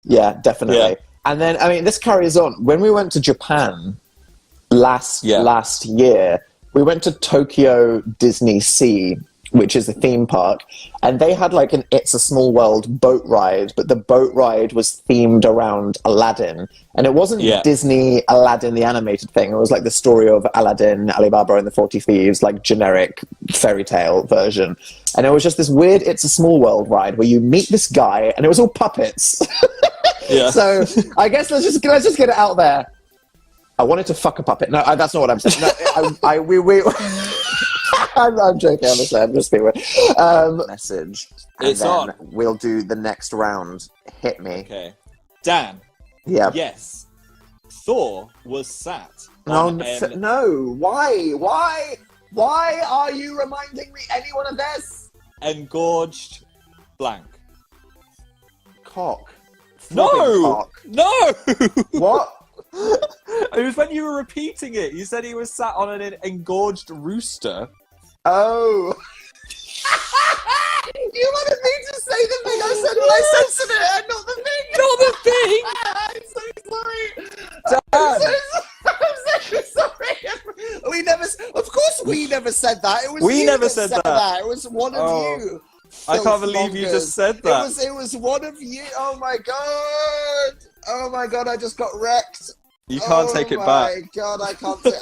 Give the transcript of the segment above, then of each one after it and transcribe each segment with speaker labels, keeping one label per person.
Speaker 1: Yeah, definitely.
Speaker 2: Yeah.
Speaker 1: And then, I mean, this carries on. When we went to Japan last year, we went to Tokyo Disney Sea, which is a theme park, and they had like an It's a Small World boat ride, but the boat ride was themed around Aladdin. And it wasn't Disney Aladdin, the animated thing. It was like the story of Aladdin, Alibaba and the 40 Thieves, like generic fairy tale version. And it was just this weird It's a Small World ride where you meet this guy, and it was all puppets.
Speaker 2: Yeah.
Speaker 1: So I guess let's just get it out there. I wanted to fuck a puppet. No, that's not what I'm saying. No, we I'm joking, honestly. I'm just being weird. Message. And
Speaker 2: it's
Speaker 1: then
Speaker 2: on.
Speaker 1: We'll do the next round. Hit me.
Speaker 2: Okay. Dan.
Speaker 1: Yeah.
Speaker 2: Yes. Thor was sat
Speaker 1: No,
Speaker 2: on
Speaker 1: no. Why are you reminding me anyone of this?
Speaker 2: engorged blank.
Speaker 1: Cock.
Speaker 2: No!
Speaker 1: Cock.
Speaker 2: No!
Speaker 1: What?
Speaker 2: It was when you were repeating it. You said he was sat on an engorged rooster.
Speaker 1: Oh. You wanted me to say the thing I said when I censored it, and not the thing.
Speaker 2: Not the thing.
Speaker 1: I'm so sorry.
Speaker 2: Dan.
Speaker 1: I'm so sorry. We never. Of course, we never said that. It was
Speaker 2: We
Speaker 1: you
Speaker 2: never
Speaker 1: that
Speaker 2: said
Speaker 1: said
Speaker 2: that.
Speaker 1: It was one of you.
Speaker 2: I can't believe you just said that.
Speaker 1: It was one of you. Oh my god. Oh my god. I just got wrecked.
Speaker 2: You can't take it back.
Speaker 1: Oh my god,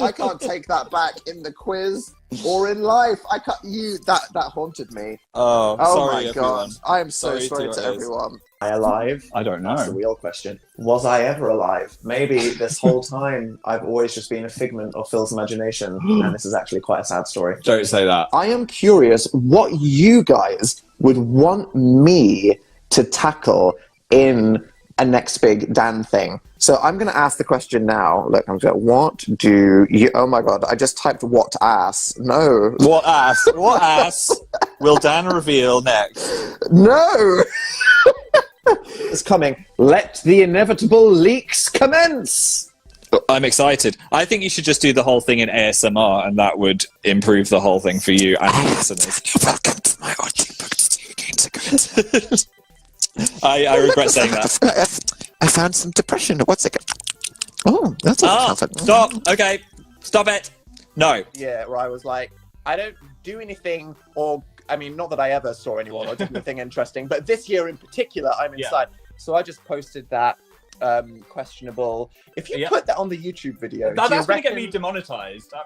Speaker 1: I can't take that back in the quiz or in life. I can't. That haunted me.
Speaker 2: Oh sorry,
Speaker 1: my
Speaker 2: everyone.
Speaker 1: god, I am so sorry to everyone. Am I alive?
Speaker 3: I don't know.
Speaker 1: That's the real question. Was I ever alive? Maybe this whole time I've always just been a figment of Phil's imagination, and this is actually quite a sad story.
Speaker 2: Don't say that.
Speaker 1: I am curious what you guys would want me to tackle in a next big Dan thing. So I'm going to ask the question now. Look, I'm going, what do you... Oh my god, I just typed what ass. No.
Speaker 2: What ass? What ass will Dan reveal next?
Speaker 1: No! It's coming. Let the inevitable leaks commence!
Speaker 2: I'm excited. I think you should just do the whole thing in ASMR, and that would improve the whole thing for you and the listeners.
Speaker 1: Welcome to my audiobook studio.
Speaker 2: I regret saying that.
Speaker 1: I found some depression. What's it? Oh, that's all.
Speaker 2: Stop. Okay. Stop it. No.
Speaker 1: Yeah, where I was like, I don't do anything, or I mean, not that I ever saw anyone or did anything interesting, but this year in particular, I'm inside. So I just posted that questionable. If you put that on the YouTube video,
Speaker 3: that's going to get me demonetized.
Speaker 1: Do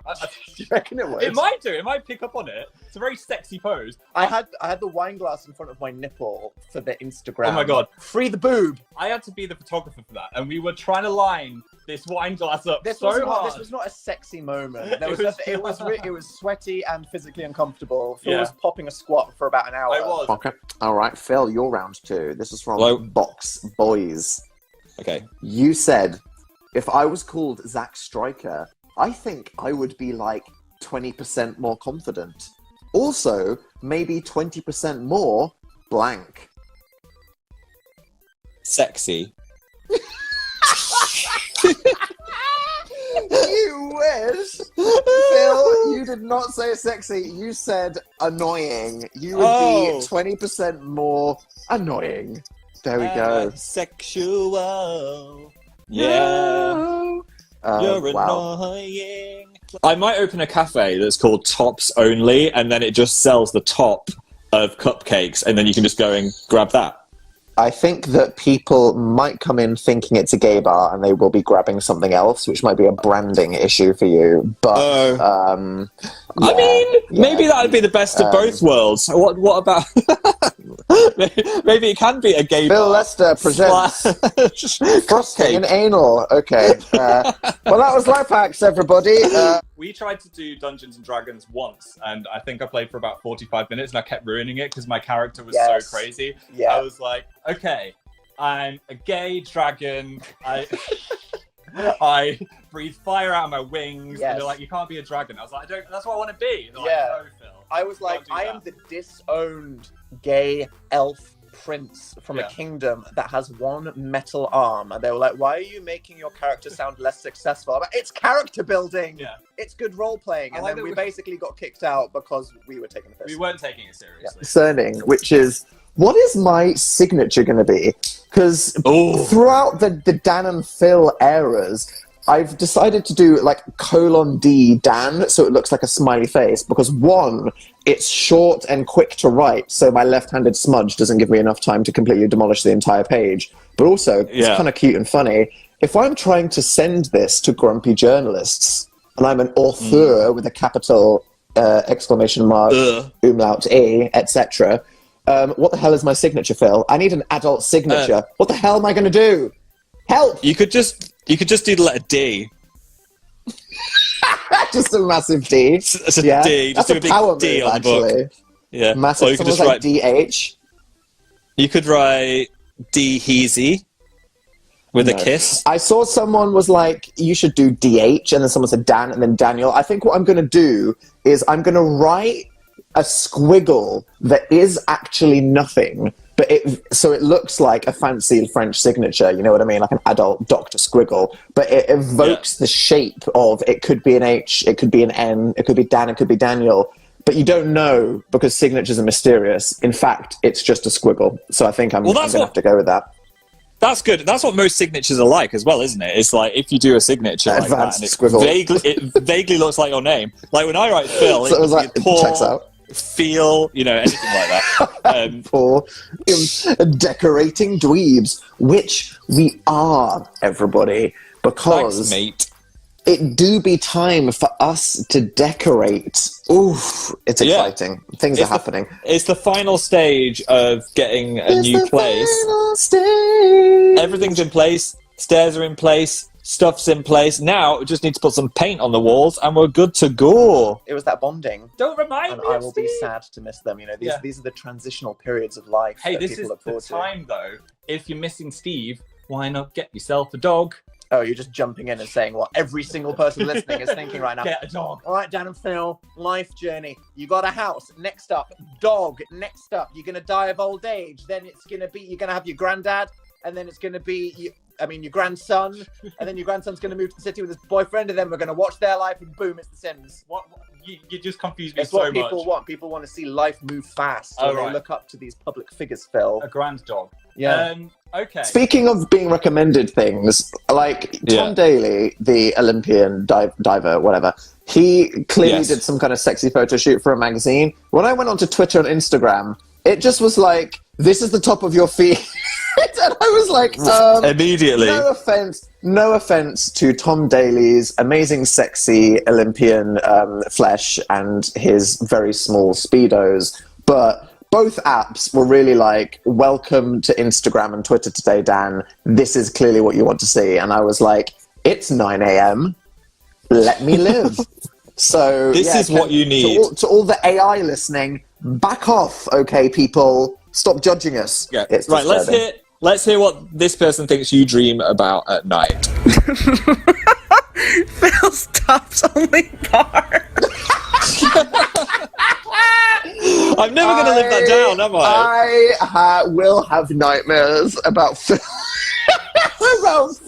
Speaker 1: you reckon it would?
Speaker 3: It might do. It might pick up on it. It's a very sexy pose.
Speaker 1: I had the wine glass in front of my nipple for the Instagram.
Speaker 3: Oh my god!
Speaker 1: Free the boob.
Speaker 3: I had to be the photographer for that, and we were trying to line this wine glass up
Speaker 1: This
Speaker 3: so hard.
Speaker 1: This was not a sexy moment. It was sweaty and physically uncomfortable. Phil was popping a squat for about an hour.
Speaker 3: I was.
Speaker 1: Okay. All right, Phil, you're round two. This is from
Speaker 2: Hello?
Speaker 1: Box Boys.
Speaker 2: Okay.
Speaker 1: You said, if I was called Zach Stryker, I think I would be like 20% more confident. Also, maybe 20% more blank.
Speaker 2: Sexy.
Speaker 1: You wish. Phil, you did not say sexy. You said annoying. You would be 20% more annoying. There we go.
Speaker 2: Sexual. Yeah. You're annoying. I might open a cafe that's called Tops Only, and then it just sells the top of cupcakes, and then you can just go and grab that.
Speaker 1: I think that people might come in thinking it's a gay bar, and they will be grabbing something else, which might be a branding issue for you. But
Speaker 2: I mean, maybe that would be the best of both worlds. What about? Maybe it can be a gay
Speaker 1: Phil
Speaker 2: bar.
Speaker 1: Lester presents frosting and anal. Okay. Well, that was Life Hacks, everybody.
Speaker 3: We tried to do Dungeons and Dragons once, and I think I played for about 45 minutes, and I kept ruining it because my character was so crazy.
Speaker 1: Yeah.
Speaker 3: I was like, okay, I'm a gay dragon. I breathe fire out of my wings, and they're like, you can't be a dragon. I was like, that's what I want to be. They're like, no, Phil.
Speaker 1: I was like, I am the disowned gay elf prince from a kingdom that has one metal arm. And they were like, why are you making your character sound less successful? I'm like, it's character building.
Speaker 3: Yeah.
Speaker 1: It's good role playing. And then we basically got kicked out because we were taking the piss.
Speaker 3: We weren't taking it seriously.
Speaker 1: Concerning, which is what is my signature going to be? Because throughout the Dan and Phil eras, I've decided to do like :D Dan, so it looks like a smiley face, because one, it's short and quick to write, so my left-handed smudge doesn't give me enough time to completely demolish the entire page. But also, it's kind of cute and funny. If I'm trying to send this to grumpy journalists, and I'm an author with a capital exclamation mark, umlaut E, etc., what the hell is my signature, Phil? I need an adult signature. What the hell am I going to do? Help!
Speaker 2: You could just do the letter D.
Speaker 1: Just a massive D.
Speaker 2: It's a D. Just do a big D on the book. Yeah.
Speaker 1: Massive.
Speaker 2: Or you could just
Speaker 1: write
Speaker 2: write
Speaker 1: DH.
Speaker 2: You could write D Heezy with a kiss.
Speaker 1: I saw someone was like, you should do DH, and then someone said Dan, and then Daniel. I think what I'm going to do is I'm going to write a squiggle that is actually nothing, but so it looks like a fancy French signature, you know what I mean? Like an adult Dr. Squiggle, but it evokes the shape of, it could be an H, it could be an N, it could be Dan, it could be Daniel, but you don't know because signatures are mysterious. In fact, it's just a squiggle. So I think I'm going to have to go with that.
Speaker 2: That's good. That's what most signatures are like as well, isn't it? It's like if you do a signature like that, and it vaguely looks like your name. Like when I write Phil,
Speaker 1: so it was like, it checks out.
Speaker 2: Feel, anything like that.
Speaker 1: For decorating dweebs, which we are, everybody, because
Speaker 2: thanks, mate.
Speaker 1: It do be time for us to decorate. Oof, it's exciting. Things are happening.
Speaker 2: It's the final stage of getting a new place.
Speaker 1: Final stage.
Speaker 2: Everything's in place. Stairs are in place. Stuff's in place. Now we just need to put some paint on the walls, and we're good to go.
Speaker 1: It was that bonding.
Speaker 3: Don't remind me.
Speaker 1: I will be sad to miss them. These are the transitional periods of life.
Speaker 3: Hey, this is the time though. If you're missing Steve, why not get yourself a dog?
Speaker 1: Oh, you're just jumping in and saying what every single person listening is thinking right now.
Speaker 3: Get a dog.
Speaker 1: All right, Dan and Phil, life journey. You got a house. Next up, dog. Next up, you're going to die of old age. Then it's going to be, you're going to have your granddad. And then it's going to be, your grandson. And then your grandson's going to move to the city with his boyfriend. And then we're going to watch their life and boom, it's The Sims.
Speaker 3: What? You just confused me
Speaker 1: It's
Speaker 3: so
Speaker 1: what
Speaker 3: much.
Speaker 1: people want. People want to see life move fast. So they look up to these public figures, Phil.
Speaker 3: A grand dog.
Speaker 1: Yeah.
Speaker 3: Okay.
Speaker 1: Speaking of being recommended things, like Tom Daly, the Olympian diver, whatever, he clearly did some kind of sexy photo shoot for a magazine. When I went onto Twitter and Instagram, it just was like, this is the top of your feed. And I was like,
Speaker 2: immediately.
Speaker 1: No offense to Tom Daly's amazing, sexy Olympian flesh and his very small Speedos, but both apps were really like, welcome to Instagram and Twitter today, Dan. This is clearly what you want to see. And I was like, it's 9 a.m. Let me live. So
Speaker 2: this is what you need.
Speaker 1: To all the AI listening, back off, okay, people. Stop judging us.
Speaker 2: Yeah. Right, let's hear what this person thinks you dream about at night.
Speaker 4: Phil's tops only bar.
Speaker 2: I'm never going to live that down, am I?
Speaker 1: I will have nightmares about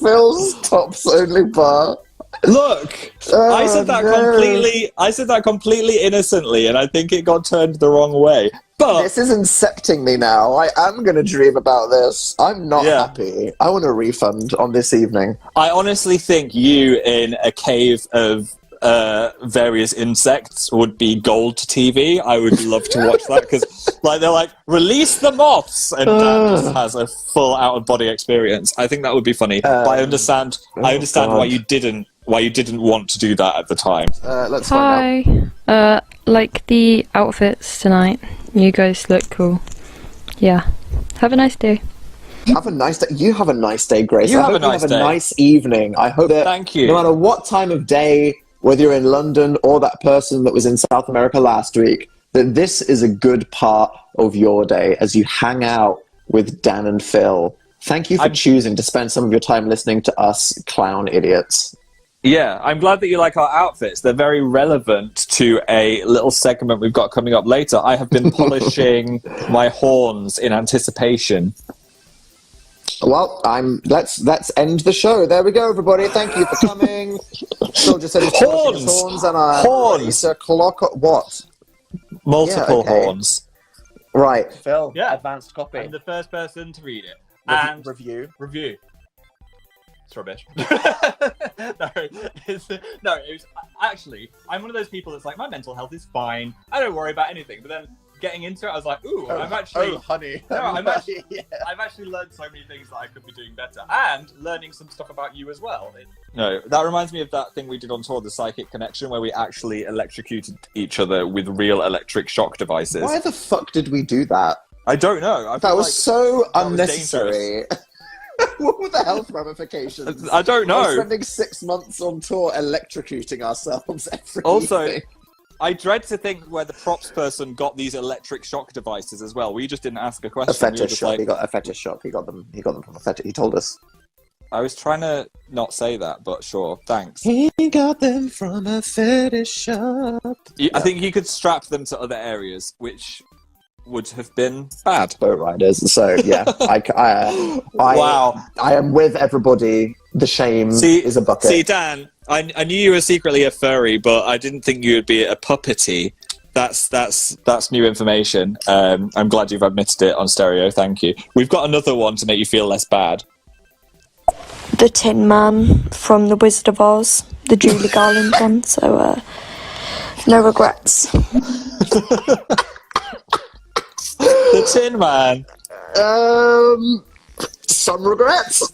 Speaker 1: Phil's tops only bar.
Speaker 2: Look, I said that completely innocently, and I think it got turned the wrong way. But
Speaker 1: this is incepting me now. I am going to dream about this. I'm not happy. I want a refund on this evening.
Speaker 2: I honestly think you in a cave of various insects would be gold to TV. I would love to watch that because, they're like, release the moths, and Dan just has a full out-of-body experience. I think that would be funny. But I understand why you didn't want to do that at the time.
Speaker 1: Let's find out.
Speaker 4: Hi. Like the outfits tonight. You guys look cool. Yeah. Have a nice day.
Speaker 1: Have a nice day. You have a nice day, Grace.
Speaker 2: You
Speaker 1: I
Speaker 2: have
Speaker 1: hope
Speaker 2: a nice
Speaker 1: you have
Speaker 2: day.
Speaker 1: a nice evening. I hope that
Speaker 2: Thank you.
Speaker 1: no matter what time of day, whether you're in London or that person that was in South America last week, that this is a good part of your day as you hang out with Dan and Phil. Thank you for choosing to spend some of your time listening to us clown idiots.
Speaker 2: Yeah, I'm glad that you like our outfits. They're very relevant to a little segment we've got coming up later. I have been polishing my horns in anticipation.
Speaker 1: Well, let's end the show. There we go, everybody. Thank you for coming. Soldier said he's polishing his horns and
Speaker 2: horns.
Speaker 1: It's a clock. What?
Speaker 2: Multiple horns.
Speaker 1: Right.
Speaker 5: Phil,
Speaker 3: Yeah.
Speaker 5: advanced copy.
Speaker 3: I'm the first person to read it. And
Speaker 5: Review.
Speaker 3: It's rubbish. It was actually, I'm one of those people that's like, my mental health is fine. I don't worry about anything. But then getting into it, I was like, ooh, I'm actually...
Speaker 5: Oh, honey.
Speaker 3: No, I've actually learned so many things that I could be doing better. And learning some stuff about you as well. No, that reminds me of that thing we did on tour, the Psychic Connection, where we actually electrocuted each other with real electric shock devices.
Speaker 1: Why the fuck did we do that?
Speaker 3: I don't know.
Speaker 1: That was so
Speaker 3: that was
Speaker 1: unnecessary. What were the health ramifications?
Speaker 3: I don't know.
Speaker 1: We're spending 6 months on tour electrocuting ourselves every
Speaker 3: Also,
Speaker 1: evening.
Speaker 3: I dread to think where the props person got these electric shock devices as well. We just didn't ask a question.
Speaker 1: A fetish
Speaker 3: we were just
Speaker 1: shop.
Speaker 3: like,
Speaker 1: He got a fetish shop. He got them from a fetish. He told us.
Speaker 3: I was trying to not say that, but sure, thanks.
Speaker 1: He got them from a fetish shop.
Speaker 3: I think you could strap them to other areas, which would have been bad.
Speaker 1: Boat riders. So yeah,
Speaker 3: Wow.
Speaker 1: I am with everybody. The shame is a bucket.
Speaker 2: See, Dan, I knew you were secretly a furry, but I didn't think you would be a puppety. That's new information. I'm glad you've admitted it on stereo. Thank you. We've got another one to make you feel less bad.
Speaker 6: The Tin Man from The Wizard of Oz, the Julie Garland one. So no regrets.
Speaker 2: The Tin Man.
Speaker 1: Some regrets.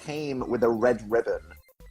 Speaker 1: Came with a red ribbon,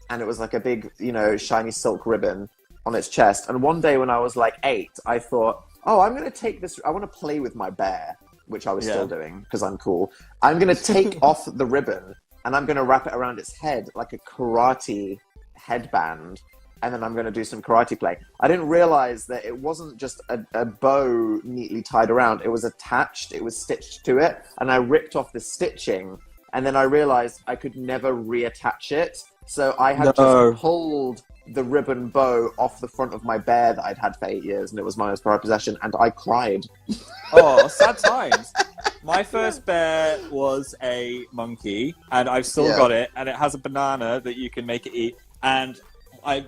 Speaker 1: and it was like a big, shiny silk ribbon on its chest. And one day when I was like 8, I thought, oh, I'm going to take this. I want to play with my bear, which I was still doing because I'm cool. I'm going to take off the ribbon and I'm going to wrap it around its head like a karate headband. And then I'm going to do some karate play. I didn't realize that it wasn't just a bow neatly tied around. It was attached. It was stitched to it. And I ripped off the stitching. And then I realized I could never reattach it. So I had just pulled the ribbon bow off the front of my bear that I'd had for 8 years. And it was my most prized possession. And I cried.
Speaker 3: Oh, sad times. My first bear was a monkey. And I've still got it. And it has a banana that you can make it eat. And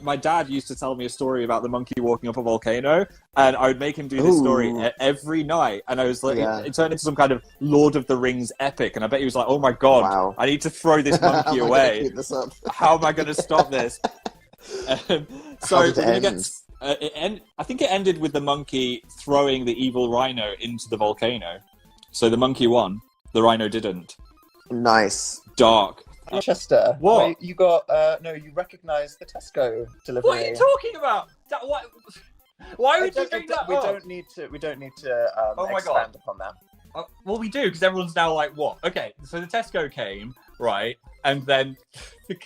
Speaker 3: my dad used to tell me a story about the monkey walking up a volcano, and I would make him do this story every night. And I was like, it turned into some kind of Lord of the Rings epic. And I bet he was like, oh my God, I need to throw this monkey away.
Speaker 1: Keep this up?
Speaker 3: How am I going to stop this? So we're going to get... I think it ended with the monkey throwing the evil rhino into the volcano. So the monkey won. The rhino didn't.
Speaker 1: Nice.
Speaker 3: Dark.
Speaker 5: Manchester.
Speaker 3: What?
Speaker 5: You got you recognise the Tesco delivery.
Speaker 3: What are you talking about? Why would you bring that
Speaker 5: We
Speaker 3: up?
Speaker 5: don't need to expand upon that.
Speaker 3: Well, we do, because everyone's now like, what? Okay, so the Tesco came, right? And then the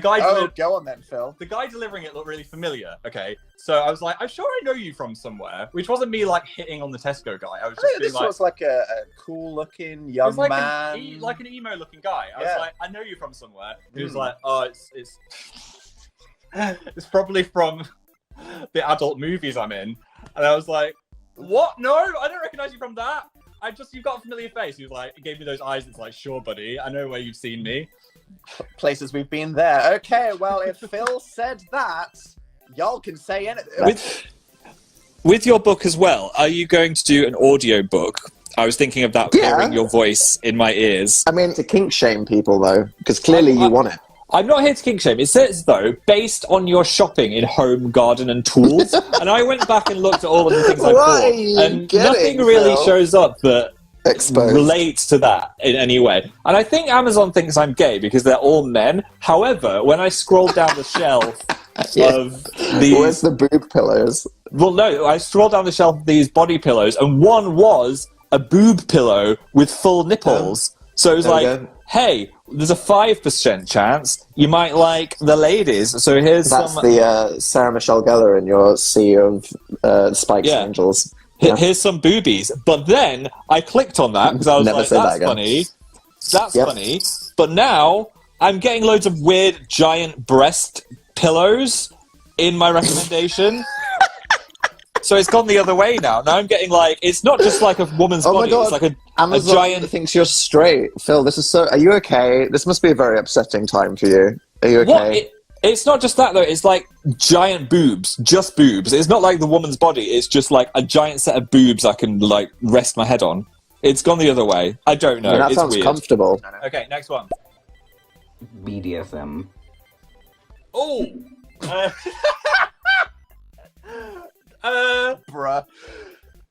Speaker 3: guy...
Speaker 5: go on then, Phil.
Speaker 3: The guy delivering it looked really familiar, okay? So I was like, I'm sure I know you from somewhere, which wasn't me, like, hitting on the Tesco guy. I was just being
Speaker 5: this was like a cool-looking young man.
Speaker 3: Like an emo-looking guy. I was like, I know you from somewhere. He was like, oh, it's probably from the adult movies I'm in. And I was like, what? No, I don't recognize you from that. You've got a familiar face. He was like, he gave me those eyes. It's like, sure, buddy. I know where you've seen me.
Speaker 5: Places we've been there. Okay, well, if Phil said that, y'all can say anything.
Speaker 2: With your book as well, are you going to do an audio book? I was thinking of that, hearing your voice in my ears.
Speaker 1: I mean, to kink shame people, though, because clearly you want it.
Speaker 2: I'm not here to kink shame. It says, though, based on your shopping in home, garden and tools. And I went back and looked at all of the things I bought, and nothing really shows up that relates to that in any way. And I think Amazon thinks I'm gay because they're all men. However, when I scroll down the shelf of these...
Speaker 1: Where's the boob pillows?
Speaker 2: Well, no, I scrolled down the shelf of these body pillows, and one was a boob pillow with full nipples. So it was like, hey, there's a 5% chance you might like the ladies. So here's
Speaker 1: That's the Sarah Michelle Gellar in your sea of spiked angels.
Speaker 2: Here's some boobies. But then I clicked on that because I was like, that's funny. That's funny. But now I'm getting loads of weird giant breast pillows in my recommendation. So it's gone the other way now. Now I'm getting like, it's not just like a woman's body.
Speaker 1: God.
Speaker 2: It's like
Speaker 1: Amazon
Speaker 2: a giant...
Speaker 1: thinks you're straight. Phil, this is so... Are you okay? This must be a very upsetting time for you. Are you okay?
Speaker 2: What? It's not just that though. It's like giant boobs, just boobs. It's not like the woman's body. It's just like a giant set of boobs I can like rest my head on. It's gone the other way. I don't know.
Speaker 1: That
Speaker 2: it's
Speaker 1: sounds
Speaker 2: weird.
Speaker 1: comfortable.
Speaker 3: Okay, next one.
Speaker 7: BDSM.
Speaker 3: Oh.
Speaker 5: Bruh.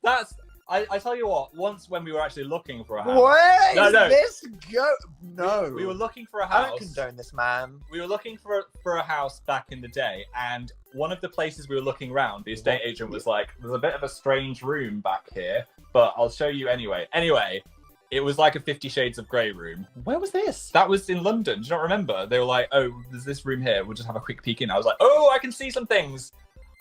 Speaker 3: That's. I tell you what. Once when we were actually looking for a house.
Speaker 5: Where
Speaker 3: No,
Speaker 5: is
Speaker 3: no.
Speaker 5: this go? No.
Speaker 3: We were looking for a
Speaker 5: I
Speaker 3: house.
Speaker 5: don't condone this, man.
Speaker 3: We were looking for a house back in the day, and one of the places we were looking around, the estate agent was like, "There's a bit of a strange room back here, but I'll show you anyway." Anyway, it was like a 50 Shades of Grey room.
Speaker 5: Where was this?
Speaker 3: That was in London. Do you not remember? They were like, "Oh, there's this room here. We'll just have a quick peek in." I was like, "Oh, I can see some things.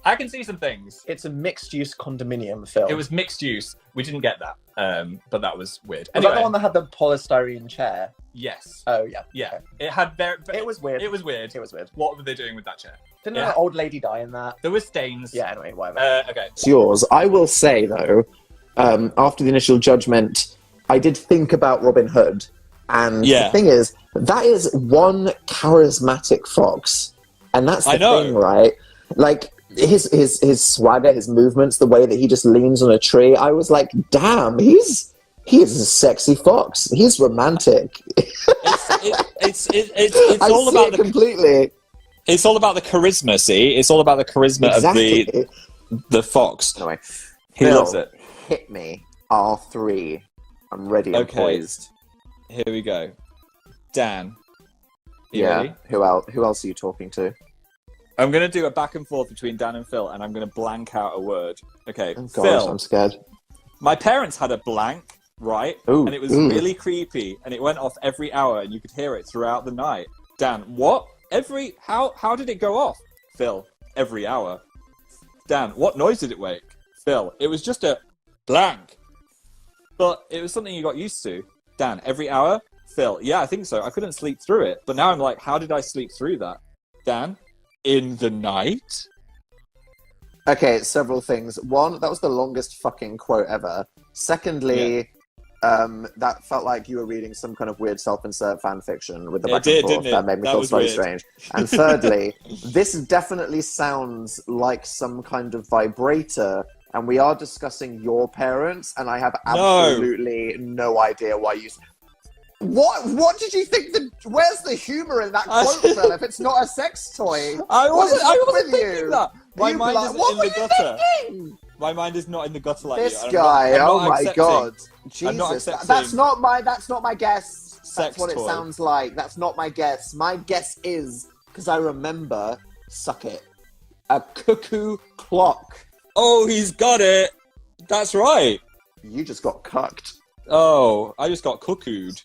Speaker 3: I can see some things."
Speaker 5: It's a mixed-use condominium film.
Speaker 3: It was mixed use. We didn't get that, but that was weird.
Speaker 5: Was that the one that had the polystyrene chair?
Speaker 3: Yes.
Speaker 5: Oh yeah.
Speaker 3: Yeah.
Speaker 5: Okay.
Speaker 3: It had very.
Speaker 5: It was weird.
Speaker 3: It was weird.
Speaker 5: It was weird.
Speaker 3: What were they doing with that chair?
Speaker 5: Didn't
Speaker 3: Yeah.
Speaker 5: an old lady die in that?
Speaker 3: There were stains.
Speaker 5: Yeah. Anyway, whatever.
Speaker 3: Okay.
Speaker 1: It's yours. I will say though, after the initial judgment, I did think about Robin Hood, and
Speaker 2: Yeah.
Speaker 1: the thing is, that is one charismatic fox, and that's the
Speaker 2: I know.
Speaker 1: thing, right? Like his swagger, his movements, the way that he just leans on a tree. I was like, damn, he is a sexy fox. He's romantic.
Speaker 2: It's
Speaker 1: I
Speaker 2: all
Speaker 1: see
Speaker 2: about
Speaker 1: it
Speaker 2: the
Speaker 1: completely.
Speaker 2: It's all about the charisma. See, it's all about the charisma
Speaker 1: Exactly.
Speaker 2: of the fox.
Speaker 1: Anyway,
Speaker 2: He
Speaker 1: Phil,
Speaker 2: loves it.
Speaker 1: hit me. R3. I'm ready and
Speaker 2: Okay.
Speaker 1: poised.
Speaker 2: Here we go. Dan. You
Speaker 1: Yeah.
Speaker 2: ready?
Speaker 1: Who else are you talking to?
Speaker 2: I'm going to do a back and forth between Dan and Phil, and I'm going to blank out a word. Okay,
Speaker 1: Oh, gosh,
Speaker 2: Phil.
Speaker 1: I'm scared.
Speaker 2: My parents had a blank, right?
Speaker 1: Ooh,
Speaker 2: and it was
Speaker 1: ooh.
Speaker 2: really creepy, and it went off every hour, and you could hear it throughout the night. Dan, what? How did it go off? Phil, every hour. Dan, what noise did it make? Phil, it was just a blank. But it was something you got used to. Dan, every hour? Phil, yeah, I think so. I couldn't sleep through it. But now I'm like, how did I sleep through that? Dan, in the night?
Speaker 1: Okay, several things. One, that was the longest fucking quote ever. Secondly, that felt like you were reading some kind of weird self-insert fan fiction with the
Speaker 2: It
Speaker 1: back
Speaker 2: did,
Speaker 1: and forth.
Speaker 2: didn't it?
Speaker 1: That made me
Speaker 2: That
Speaker 1: feel
Speaker 2: was
Speaker 1: slightly
Speaker 2: weird.
Speaker 1: strange. And thirdly, this definitely sounds like some kind of vibrator, and we are discussing your parents, and I have absolutely no idea why you... What did you think? Where's the humor in that quote, Phil, if it's not a sex toy?
Speaker 2: I
Speaker 1: What is
Speaker 2: wasn't
Speaker 1: up with
Speaker 2: thinking
Speaker 1: you?
Speaker 2: that. My
Speaker 1: You
Speaker 2: mind
Speaker 1: like-
Speaker 2: isn't
Speaker 1: what
Speaker 2: in
Speaker 1: were
Speaker 2: the
Speaker 1: you
Speaker 2: gutter.
Speaker 1: thinking?
Speaker 2: My mind is not in the gutter like
Speaker 1: This
Speaker 2: you.
Speaker 1: guy,
Speaker 2: I'm
Speaker 1: oh
Speaker 2: not
Speaker 1: my
Speaker 2: accepting
Speaker 1: god.
Speaker 2: I'm not
Speaker 1: Jesus,
Speaker 2: accepting
Speaker 1: that's not my guess. That's
Speaker 2: sex
Speaker 1: what it
Speaker 2: toy.
Speaker 1: sounds like. That's not my guess. My guess is, because I remember, suck it, a cuckoo clock.
Speaker 2: Oh, he's got it. That's right.
Speaker 1: You just got cucked.
Speaker 2: Oh, I just got cuckooed.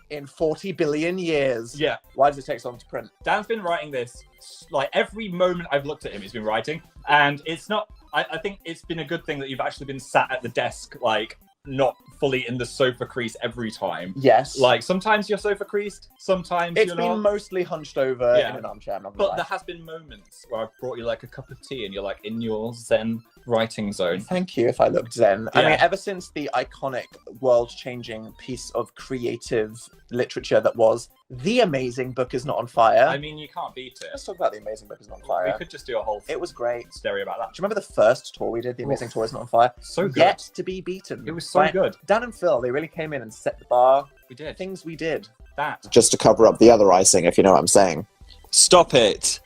Speaker 5: In 40 billion years.
Speaker 3: Yeah.
Speaker 5: Why does it take so long to print?
Speaker 3: Dan's been writing this, like, every moment I've looked at him, he's been writing. And it's not, I think it's been a good thing that you've actually been sat at the desk, like, not fully in the sofa crease every time.
Speaker 5: Yes.
Speaker 3: Like, sometimes you're sofa creased, sometimes
Speaker 5: it's
Speaker 3: you're
Speaker 5: been
Speaker 3: not.
Speaker 5: mostly hunched over
Speaker 3: Yeah.
Speaker 5: in an armchair. I'm not gonna
Speaker 3: But
Speaker 5: lie.
Speaker 3: there has been moments where I've brought you, like, a cup of tea and you're, like, in your zen writing zone.
Speaker 5: Thank you if I looked zen. I
Speaker 3: Yeah.
Speaker 5: mean, ever since the iconic, world-changing piece of creative literature that was The Amazing Book Is Not on Fire.
Speaker 3: I mean, you can't beat
Speaker 5: Let's
Speaker 3: it.
Speaker 5: talk about The Amazing Book Is Not on
Speaker 3: We
Speaker 5: Fire.
Speaker 3: could just do a whole
Speaker 5: It was great.
Speaker 3: stereo about that.
Speaker 5: Do you remember the first tour we did, The Amazing Tour Is Not on Fire?
Speaker 3: So good.
Speaker 5: Yet to be beaten.
Speaker 3: It was so
Speaker 5: By
Speaker 3: good.
Speaker 5: Dan and Phil, they really came in and set the bar.
Speaker 3: We did.
Speaker 5: Things we did.
Speaker 3: That.
Speaker 1: Just to cover up the other icing, if you know what I'm saying.
Speaker 2: Stop it.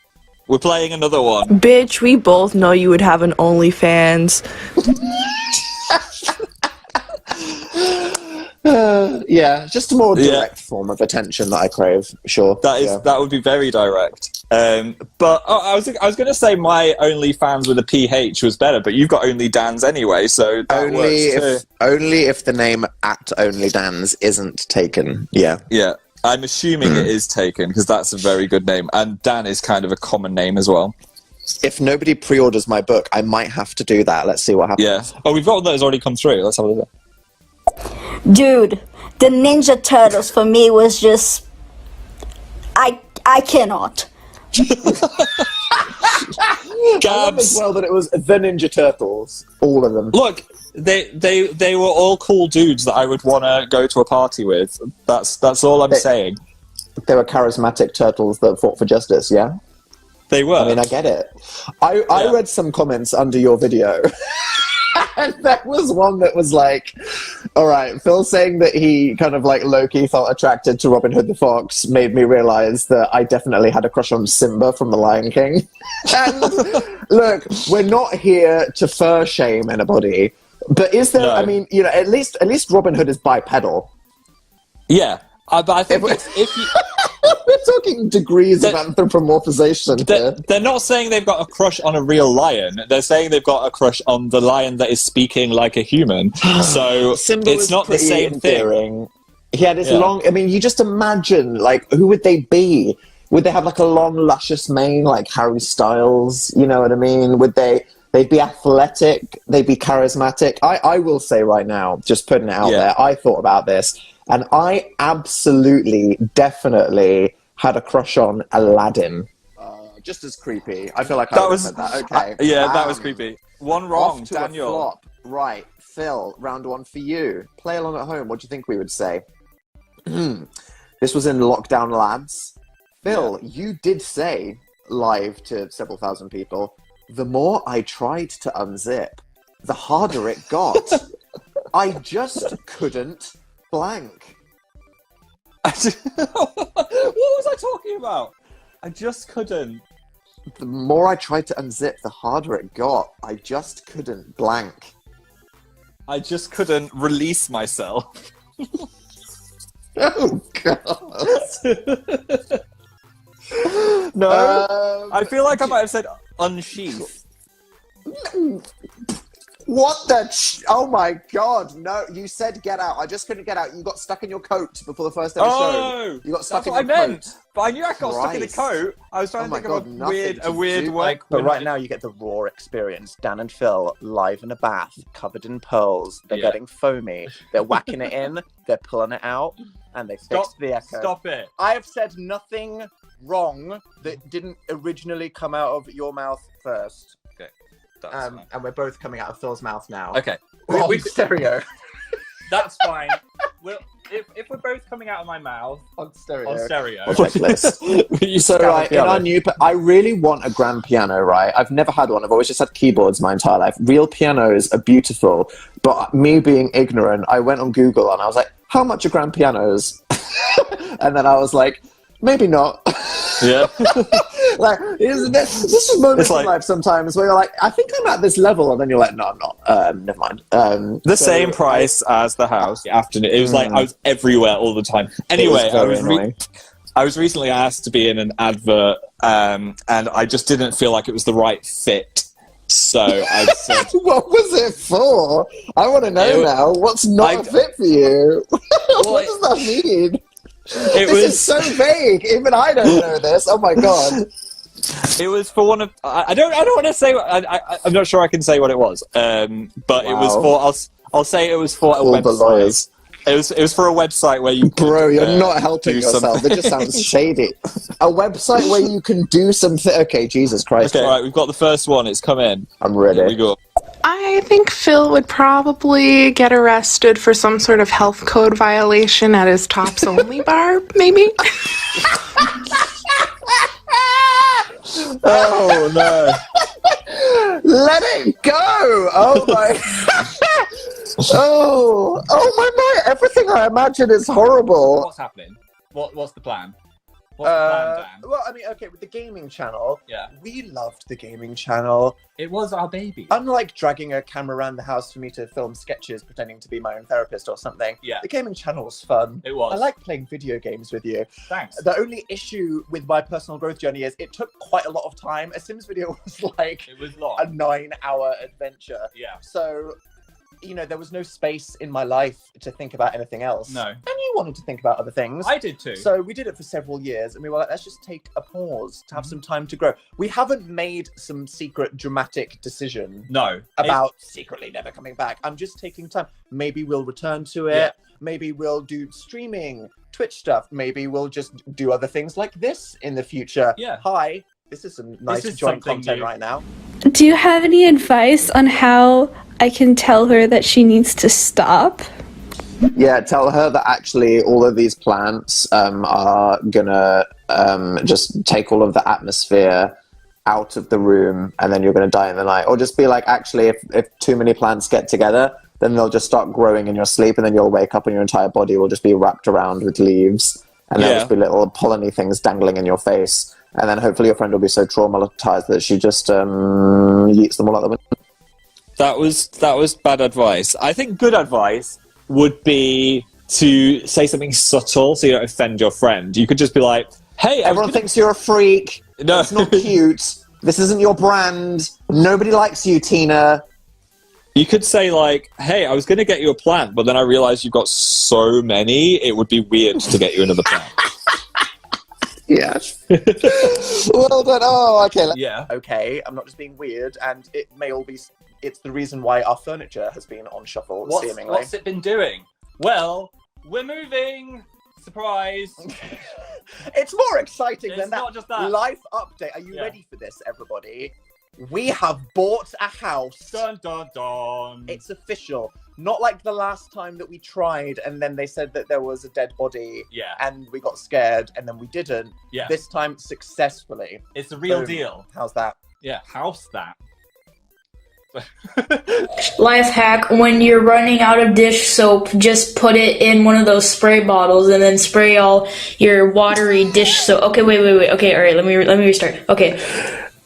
Speaker 2: We're playing another one.
Speaker 8: Bitch, we both know you would have an OnlyFans.
Speaker 1: Yeah, just a more
Speaker 2: Yeah.
Speaker 1: direct form of attention that I crave. Sure.
Speaker 2: That would be very direct. But I was going to say my OnlyFans with a PH was better, but you've got Only Dan's anyway, so that
Speaker 1: only if the name @OnlyDans isn't taken. Yeah.
Speaker 2: Yeah, I'm assuming it is taken because that's a very good name, and Dan is kind of a common name as well.
Speaker 1: If nobody pre-orders my book, I might have to do that. Let's see what happens.
Speaker 2: Yeah. Oh, we've got one that has already come through. Let's have a look.
Speaker 9: Dude, the Ninja Turtles for me was just... I cannot.
Speaker 1: I love as
Speaker 2: Gabs,
Speaker 1: well that it was the Ninja Turtles, all of them.
Speaker 2: look, they were all cool dudes that I would want to go to a party with. That's all I'm saying.
Speaker 1: They were charismatic turtles that fought for justice, yeah?
Speaker 3: They were.
Speaker 1: I mean, I get it. I read some comments under your video. And there was one that was like, all right, Phil saying that he kind of like low-key felt attracted to Robin Hood the Fox made me realize that I definitely had a crush on Simba from The Lion King. And look, we're not here to fur shame anybody, but is there, I mean, you know, at least Robin Hood is bipedal.
Speaker 3: Yeah. But I think if you...
Speaker 1: We're talking degrees of anthropomorphization here.
Speaker 3: They're not saying they've got a crush on a real lion. They're saying they've got a crush on the lion that is speaking like a human. So
Speaker 1: Simba
Speaker 3: it's not the same
Speaker 1: endearing.
Speaker 3: thing.
Speaker 1: He had his long... I mean, you just imagine, like, who would they be? Would they have, like, a long, luscious mane like Harry Styles? You know what I mean? Would they... They'd be athletic. They'd be charismatic. I will say right now, just putting it out there, I thought about this. And I absolutely, definitely had a crush on Aladdin. Just as creepy. I feel like I was said that. Okay.
Speaker 3: That was creepy. One wrong,
Speaker 1: off to
Speaker 3: Daniel.
Speaker 1: A flop. Right. Phil, round one for you. Play along at home. What do you think we would say? This was in Lockdown Lads. Phil, you did say, live to several thousand people, the more I tried to unzip, the harder it got. I just couldn't... blank.
Speaker 3: What was I talking about? I just couldn't.
Speaker 1: The more I tried to unzip, the harder it got. I just couldn't blank.
Speaker 3: I just couldn't release myself.
Speaker 1: Oh, God.
Speaker 3: No. I feel like I might have said unsheath.
Speaker 1: What the... Oh my God, no. You said get out. I just couldn't get out. You got stuck in your coat before the first episode.
Speaker 3: Oh!
Speaker 1: You got stuck
Speaker 3: That's
Speaker 1: in
Speaker 3: what
Speaker 1: your
Speaker 3: I meant.
Speaker 1: coat.
Speaker 3: But I knew I got stuck in a coat. I was trying to think of a weird word.
Speaker 5: But right now you get the raw experience. Dan and Phil live in a bath, covered in pearls. They're getting foamy. They're whacking it in. They're pulling it out. And they fixed the echo.
Speaker 3: Stop it.
Speaker 5: I have said nothing wrong that didn't originally come out of your mouth first.
Speaker 3: Okay.
Speaker 5: And we're both coming out of Phil's mouth now.
Speaker 3: Okay.
Speaker 5: We stereo.
Speaker 3: That's fine. If we're both coming out of my mouth
Speaker 5: On stereo.
Speaker 3: You
Speaker 1: So, right, in our new... I really want a grand piano, right? I've never had one. I've always just had keyboards my entire life. Real pianos are beautiful, but me being ignorant, I went on Google and I was like, how much are grand pianos? And then I was like, maybe not.
Speaker 3: Yeah.
Speaker 1: Like, this is moments in life sometimes where you're like, I think I'm at this level, and then you're like, no, I'm not. Never mind.
Speaker 3: The same price as the house. Afternoon. It was like I was everywhere all the time. Anyway, I was recently asked to be in an advert, and I just didn't feel like it was the right fit. So I said,
Speaker 1: what was it for? I want to know now. What's not a fit for you? What does that mean? This is so vague. Even I don't know this. Oh my God.
Speaker 3: It was for one of... I don't want to say... I'm not sure I can say what it was. But it was for... I'll say it was for a website.
Speaker 1: The lawyers.
Speaker 3: It was for a website where you could,
Speaker 1: Bro, you're not helping yourself. It just sounds shady. A website where you can do something... Okay, Jesus Christ.
Speaker 3: Okay, all right, we've got the first one. It's come in.
Speaker 1: I'm ready.
Speaker 3: Here we go.
Speaker 7: I think Phil would probably get arrested for some sort of health code violation at his Tops Only bar, maybe?
Speaker 3: Oh, no.
Speaker 1: Let it go! Oh, my... oh my! Everything I imagine is horrible.
Speaker 3: What's happening? What's the plan? What's the plan, Dan?
Speaker 5: Well, I mean, okay, with the gaming channel,
Speaker 3: Yeah.
Speaker 5: we loved the gaming channel.
Speaker 3: It was our baby.
Speaker 5: Unlike dragging a camera around the house for me to film sketches pretending to be my own therapist or something,
Speaker 3: Yeah.
Speaker 5: the gaming channel was fun.
Speaker 3: It was.
Speaker 5: I like playing video games with you.
Speaker 3: Thanks.
Speaker 5: The only issue with my personal growth journey is it took quite a lot of time. A Sims video was like
Speaker 3: It was long.
Speaker 5: a 9-hour adventure.
Speaker 3: Yeah.
Speaker 5: So, you know, there was no space in my life to think about anything else.
Speaker 3: No.
Speaker 5: And you wanted to think about other things.
Speaker 3: I did too.
Speaker 5: So we did it for several years, and we were like, let's just take a pause to have some time to grow. We haven't made some secret dramatic decision
Speaker 3: No.
Speaker 5: about secretly never coming back. I'm just taking time. Maybe we'll return to it.
Speaker 3: Yeah.
Speaker 5: Maybe we'll do streaming, Twitch stuff. Maybe we'll just do other things like this in the future.
Speaker 3: Yeah.
Speaker 5: Hi, this is some nice
Speaker 3: is
Speaker 5: joint
Speaker 3: something
Speaker 5: content
Speaker 3: new.
Speaker 5: right now.
Speaker 4: Do you have any advice on how I can tell her that she needs to stop?
Speaker 1: Yeah, tell her that actually all of these plants are gonna just take all of the atmosphere out of the room, and then you're gonna die in the night. Or just be like, actually, if too many plants get together, then they'll just start growing in your sleep, and then you'll wake up and your entire body will just be wrapped around with leaves, and there'll just be little pollen-y things dangling in your face. And then hopefully your friend will be so traumatized that she just yeets them all out the window.
Speaker 2: That was bad advice. I think good advice would be to say something subtle so you don't offend your friend. You could just be like, hey,
Speaker 1: everyone thinks you're a freak. No. It's not cute. This isn't your brand. Nobody likes you, Tina.
Speaker 2: You could say, like, hey, I was going to get you a plant, but then I realized you've got so many, it would be weird to get you another plant.
Speaker 1: Yes. Well done. Oh, okay.
Speaker 2: Yeah.
Speaker 5: Okay, I'm not just being weird, and it may all be... It's the reason why our furniture has been on shuffle, seemingly.
Speaker 3: What's it been doing? Well, we're moving! Surprise!
Speaker 5: It's more exciting
Speaker 3: It's
Speaker 5: than that.
Speaker 3: not just that.
Speaker 5: Life update. Are you ready for this, everybody? We have bought a house.
Speaker 3: Dun dun dun!
Speaker 5: It's official. Not like the last time that we tried and then they said that there was a dead body.
Speaker 3: Yeah.
Speaker 5: And we got scared and then we didn't.
Speaker 3: Yeah.
Speaker 5: This time successfully.
Speaker 3: It's the real
Speaker 5: Boom.
Speaker 3: deal.
Speaker 5: How's that?
Speaker 3: Yeah, house that.
Speaker 10: Life hack, when you're running out of dish soap, just put it in one of those spray bottles and then spray all your watery dish soap. Okay, wait. Okay, all right, let me restart. Okay.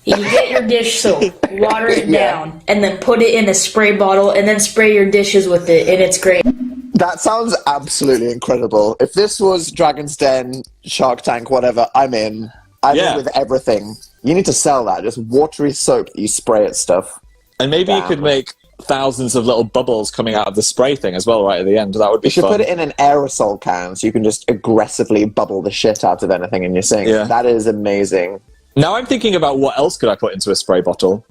Speaker 10: You get your dish soap, water it down, and then put it in a spray bottle and then spray your dishes with it, and it's great.
Speaker 1: That sounds absolutely incredible. If this was Dragon's Den, Shark Tank, whatever, I'm in. I'm in with everything. You need to sell that. Just watery soap that you spray at stuff.
Speaker 2: And maybe you could make thousands of little bubbles coming out of the spray thing as well, right at the end. That would be
Speaker 1: fun. You should put it in an aerosol can so you can just aggressively bubble the shit out of anything in your sink.
Speaker 2: Yeah.
Speaker 1: That is amazing.
Speaker 2: Now I'm thinking about what else could I put into a spray bottle?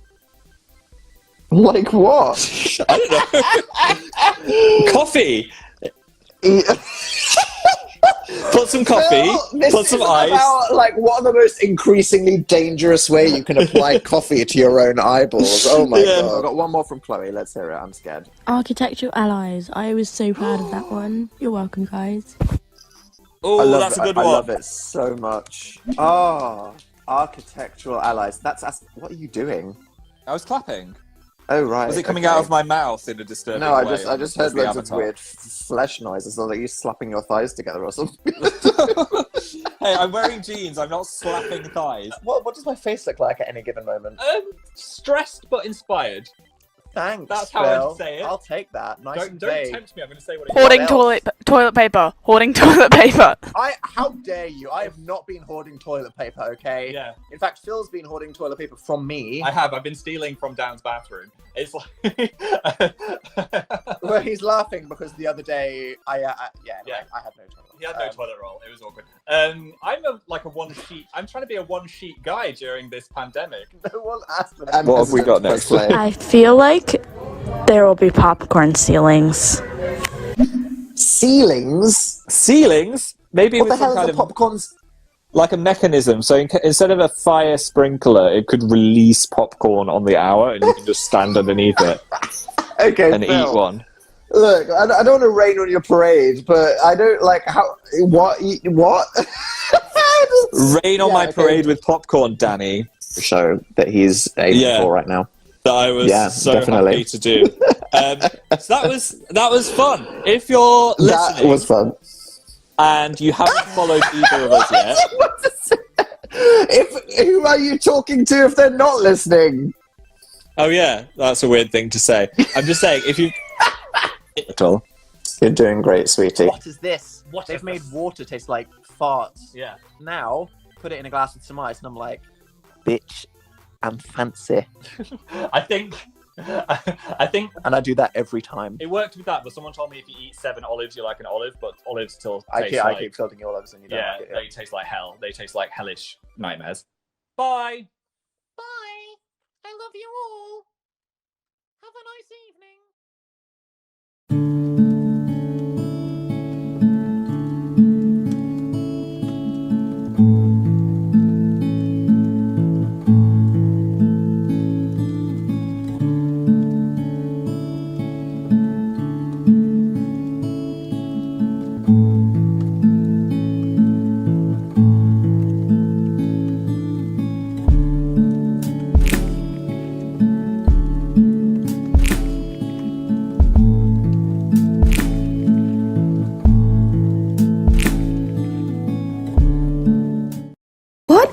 Speaker 1: Like what?
Speaker 2: I don't know. Coffee! Put some coffee, put some ice.
Speaker 1: About, like, what are the most increasingly dangerous way you can apply coffee to your own eyeballs? Oh my god. I've got one more from Chloe. Let's hear it. I'm scared.
Speaker 11: Architectural allies. I was so proud of that one. You're welcome, guys.
Speaker 2: Oh, that's a good one.
Speaker 1: I love it so much. Oh, architectural allies. What are you doing?
Speaker 2: I was clapping.
Speaker 1: Oh, right.
Speaker 2: Was it coming out of my mouth in a disturbing way?
Speaker 1: No, I just heard loads of weird flesh noises, like you slapping your thighs together or something.
Speaker 2: Hey, I'm wearing jeans. I'm not slapping thighs.
Speaker 5: What does my face look like at any given moment?
Speaker 3: Stressed but inspired.
Speaker 5: Thanks.
Speaker 3: That's how
Speaker 5: Phil.
Speaker 3: I'd say it.
Speaker 5: I'll take that. Nice and
Speaker 3: Don't
Speaker 5: vague.
Speaker 3: tempt me. I'm going to say what it
Speaker 12: Hoarding toilet paper. Hoarding toilet paper.
Speaker 5: How dare you? I have not been hoarding toilet paper, okay?
Speaker 3: Yeah.
Speaker 5: In fact, Phil's been hoarding toilet paper from me.
Speaker 3: I have. I've been stealing from Dan's bathroom. It's like...
Speaker 5: Well, he's laughing because the other day, I had no toilet.
Speaker 3: He had no toilet roll. It was awkward. I'm I'm trying to be a one-sheet guy during this pandemic.
Speaker 5: No one asked for
Speaker 1: that.
Speaker 2: What have we got next?
Speaker 11: I feel like there will be popcorn ceilings.
Speaker 1: Ceilings?
Speaker 2: Ceilings? Maybe
Speaker 1: What
Speaker 2: with
Speaker 1: the hell
Speaker 2: some
Speaker 1: is
Speaker 2: kind
Speaker 1: a
Speaker 2: of
Speaker 1: popcorns?
Speaker 2: like a mechanism. So instead of a fire sprinkler, it could release popcorn on the hour, and you can just stand underneath it and
Speaker 1: Phil.
Speaker 2: eat one.
Speaker 1: Look, I don't want to rain on your parade, but I don't like how... What?
Speaker 2: Rain on my parade with popcorn, Danny.
Speaker 1: Show that he's aiming for right now.
Speaker 2: That I was happy to do. So that was fun. If you're listening...
Speaker 1: That was fun.
Speaker 2: And you haven't followed either of us yet...
Speaker 1: Who are you talking to if they're not listening?
Speaker 2: Oh yeah, that's a weird thing to say. I'm just saying, if you...
Speaker 1: At all. You're doing great, sweetie.
Speaker 5: What is this? They've made water taste like farts.
Speaker 3: Yeah.
Speaker 5: Now, put it in a glass with some ice, and I'm like, bitch, I'm fancy.
Speaker 3: I think...
Speaker 5: And I do that every time.
Speaker 3: It worked with that, but someone told me if you eat 7 olives, you like an olive, but olives still taste
Speaker 5: I
Speaker 3: like...
Speaker 5: keep filtering your olives and you don't like it.
Speaker 3: They taste like hell. They taste like hellish nightmares. Bye!
Speaker 13: Bye! I love you all! Have a nice evening!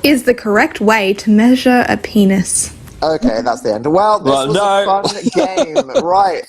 Speaker 7: is the correct way to measure a penis?
Speaker 1: Okay, that's the end. Well, this was a fun game. Right.